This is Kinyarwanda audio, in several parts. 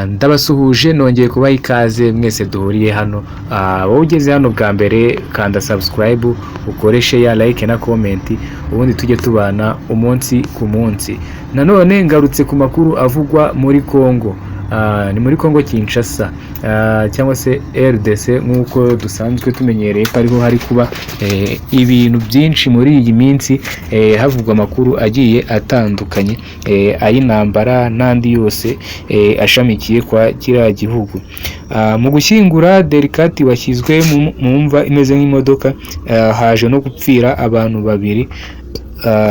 Ndabasuhuje nongeye kubaha ikaze mwese duhuriye hano. Wowe ugeze hano bwa mbere kanda subscribe, ukore share, like na comment, ubundi tujye tubana umunsi ku munsi. Nanone ngarutse ku makuru avugwa muri Kongo. Ni muri Kongo Kinshasa, cyangwa se RDC nk'uko dusanzwe tumenyereye ko ariho hari kuba ibintu byinshi muri iyi minsi, havugwa amakuru agiye atandukanye, ay'intambara n'andi yose ashamikiye kwa kiriya gihugu. Mu gushyingura Delicate washyizwe mu mva imeze nk'imodoka, haje no gupfira abantu babiri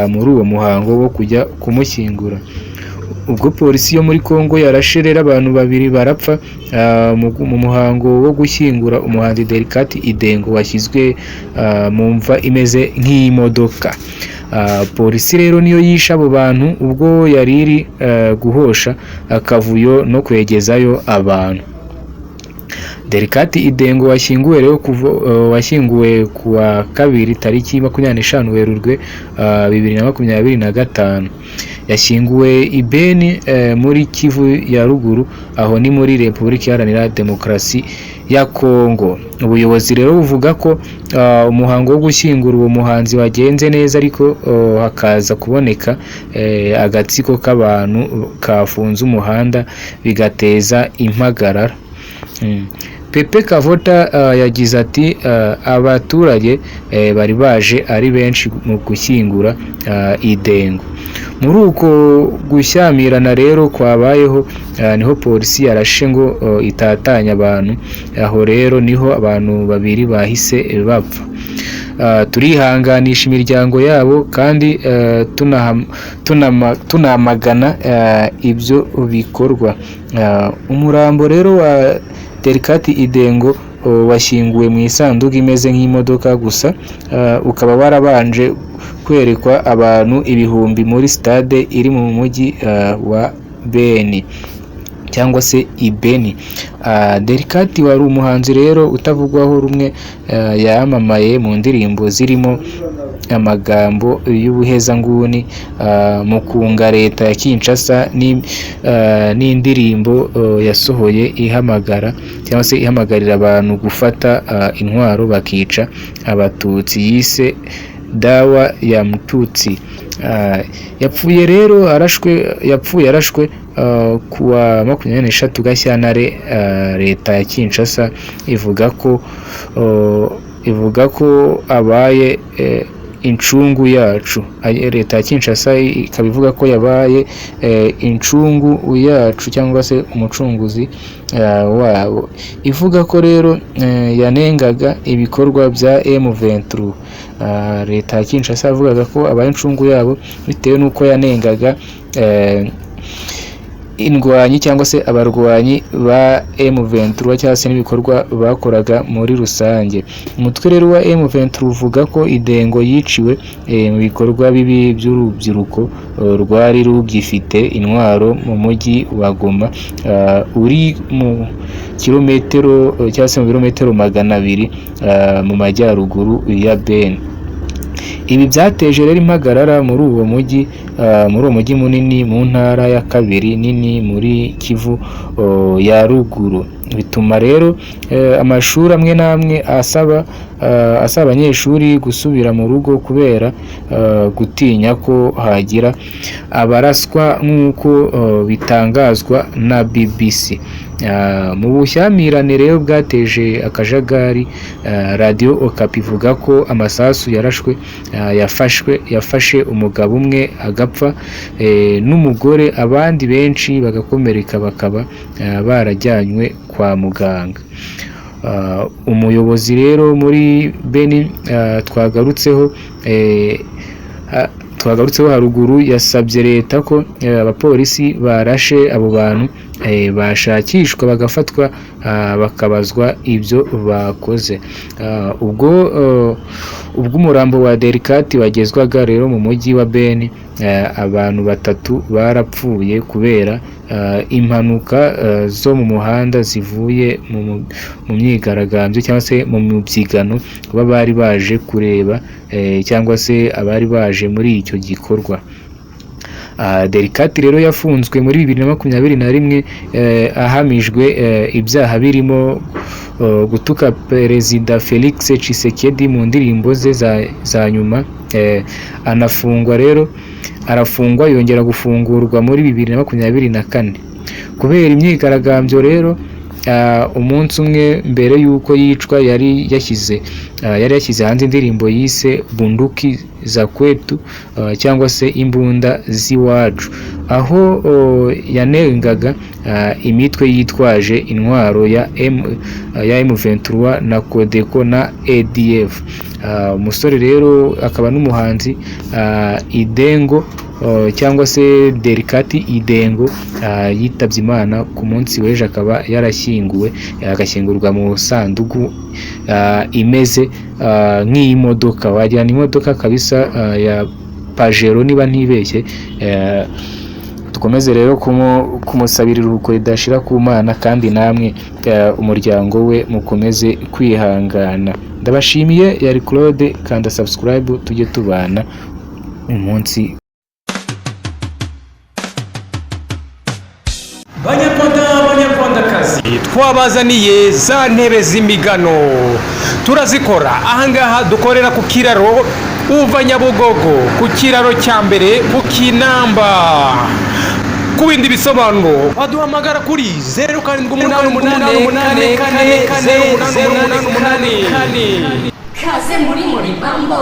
muri uwo muhango wo kujya kumushyingura. Ubwo polisi yo muri Kongo yarashe rero abantu babiri barapfa mu muhango wo gushyingura umuhanzi Delicate Idengo washyizwe mu mva imeze nk'imodoka. Polisi rero niyo yishe abo bantu ubwo yari iri guhosha akavuyo no kwegezayo abantu. Delicate Idengo washyinguwe kuwa kabiri tariki 25 Werurwe 2025. Yashyinguwe i Beni muri Kivu ya ruguru, aho ni muri Repubulika Iharanira Demokarasi ya Kongo. Ubuyobozi rero buvuga ko umuhango wo gushyingura uwo muhanzi wagenze neza, ariko hakaza kuboneka agatsiko k'abantu kafunze umuhanda bigateza impagarara. Pepe Kavota yagize ati abaturage bari baje ari benshi mu gushyingura Idengo. Muri uko gushyamirana rero kwabayeho, niho polisi yarashe ngo itatanya abantu. Aho rero niho abantu babiri bahise bapfa. Turihanganisha imiryango yabo kandi tunamagana ibyo bikorwa. Umurambo rero wa Delicate Idengo washyinguwe mu isanduku imeze nk'imodoka gusa, ukaba warabanje kwerekwa abantu ibihumbi muri stade iri mu mujyi wa Beni cyangwa se Ibeni. Delicate wari umuhanzi rero utavugwaho rumwe, yamamaye mu ndirimbo zirimo amagambo y'ubuhezanguni mu kunga leta ya Kinshasa, n'indirimbo yasohoye ihamagara cyangwa se ihamagarira abantu gufata intwaro bakica abatutsi, yise dawa ya mututsi. Yapfuye arashwe kuwa 23 Gashyantare. Leta ya Kinshasa ivuga ko abaye incungu yacu. Leta ya Kinshasa ikaba ivuga ko yabaye incungu yacu cyangwa se umucunguzi wabo. Ivuga ko rero yanengaga ibikorwa bya M23. Leta ya Kinshasa yavugaga ko abaye incungu yabo bitewe n'uko yanengaga indwanyi cyangwa se abarwanyi ba M23 cyangwa se n'ibikorwa bakoraga muri rusange. Umutwe rero wa M23 uvuga ko Idengo yiciwe mu bikorwa bibi by'urubyiruko rwari rugifite intwaro mu mujyi wa Goma, uri mu kilometero cyangwa se mu birometero 200 mu majyaruguru ya Beni. Ibi byateje rero impagarara muri uwo mujyi munini mu ntara ya kabiri nini muri Kivu ya ruguru. Bituma rero amashuri amwe n'amwe asaba abanyeshuri gusubira mu rugo kubera gutinya ko hagira abaraswa, nk'uko bitangazwa na BBC. Mu bushyamirane rero bwateje akajagari, Radio Okapi ivuga ko amasasu yarashwe yafashe umugabo umwe agapfa, n'umugore, abandi benshi bagakomereka bakaba barajyanywe kwa muganga. Umuyobozi rero muri Beni twagarutseho haruguru yasabye leta ko abapolisi barashe abo bantu bashakishwa bagafatwa bakabazwa ibyo bakoze. Ubwo umurambo wa Delicate wagezwaga rero mu mujyi wa Beni, abantu 3 barapfuye kubera impanuka zo mu muhanda zivuye mu myigaragambyo cyangwa se mu byigano bari baje kureba cyangwa se abari baje muri icyo gikorwa. Delicate rero yafunzwe muri 2021 ahamijwe ibyaha birimo gutuka Perezida Felix Tshisekedi mu ndirimbo ze za nyuma. Arafungwa yongera gufungurwa muri 2024 kubera imyigaragambyo rero. Umunsi umwe mbere yuko yicwa yari yashyize hanze indirimbo yise Bunduki za Kwetu cyangwa se imbunda z'iwacu, aho yanengaga imitwe yitwaje intwaro ya M23 na Codeco na ADF. Umusore rero akaba n'umuhanzi Idengo cyangwa se Delicate Idengo yitabye Imana ku munsi w'ejo, akaba yarashyinguwe agashyingurwa mu sanduku imeze nk'imodoka, wagira ni imodoka kabisa ya Pajero niba ntibeshye. Dukomeze rero kumusabira iruhuko ridashira ku Mana, kandi namwe umuryango we mukomeze kwihangana. Ndabashimiye, yari Claude, kanda subscribe tujye tubana umunsi. Banyarwandakazi, twabazaniye za ntebe z'imigano, turazikora ahangaha, dukorera ku kiraro uva Nyabugogo, ku kiraro cya mbere ku Kinamba. Ku bindi bisobanuro waduhamagara kuri 0788440888. Kaze muri Mambo.